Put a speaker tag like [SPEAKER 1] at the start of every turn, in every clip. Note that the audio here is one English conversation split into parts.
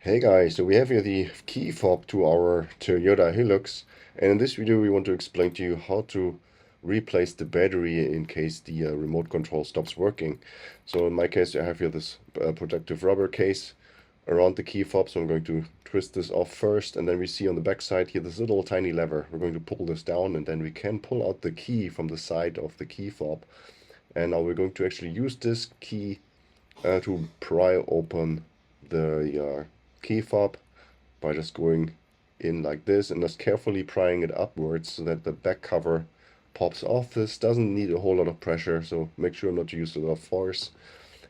[SPEAKER 1] Hey guys, so we have here the key fob to our Toyota Hilux, and in this video we want to explain to you how to replace the battery in case the remote control stops working. So in my case I have here this protective rubber case around the key fob, so I'm going to twist this off first, and then we see on the back side here this little tiny lever. We're going to pull this down and then we can pull out the key from the side of the key fob. And now we're going to actually use this key to pry open the key fob by just going in like this and just carefully prying it upwards so that the back cover pops off. This doesn't need a whole lot of pressure, so make sure not to use a lot of force.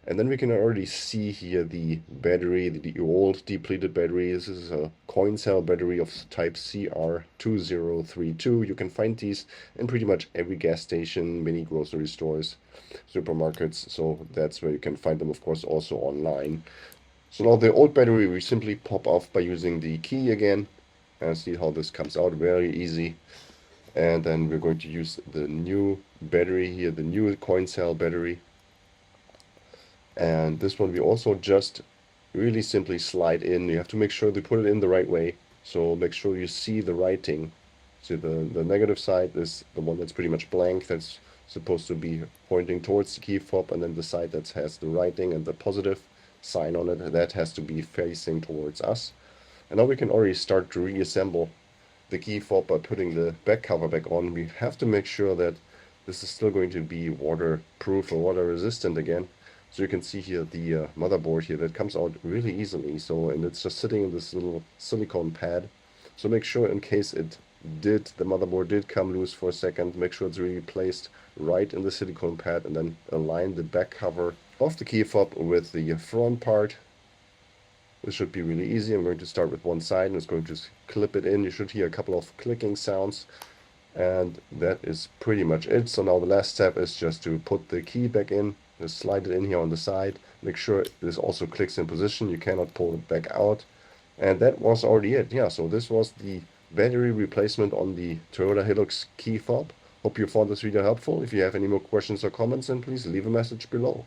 [SPEAKER 1] And then we can already see here the battery, the old depleted battery. This is a coin cell battery of type CR2032. You can find these in pretty much every gas station, many grocery stores, supermarkets. So that's where you can find them, of course, also online. So now the old battery we simply pop off by using the key again, and see how this comes out, very easy. And then we're going to use the new battery here, the new coin cell battery. And this one we also just really simply slide in. You have to make sure to put it in the right way. So make sure you see the writing. See the negative side is the one that's pretty much blank. That's supposed to be pointing towards the key fob, and then the side that has the writing and the positive sign on it, that has to be facing towards us. And now we can already start to reassemble the key fob by putting the back cover back on. We have to make sure that this is still going to be waterproof or water resistant again. So you can see here the motherboard here that comes out really easily. So, and it's just sitting in this little silicone pad. So make sure in case the motherboard did come loose for a second, make sure it's really placed right in the silicone pad, and then align the back cover of the key fob with the front part. This should be really easy. I'm going to start with one side and it's going to just clip it in. You should hear a couple of clicking sounds. And that is pretty much it. So now the last step is just to put the key back in. Just slide it in here on the side. Make sure this also clicks in position. You cannot pull it back out. And that was already it. Yeah, so this was the battery replacement on the Toyota Hilux key fob. Hope you found this video helpful. If you have any more questions or comments, then please leave a message below.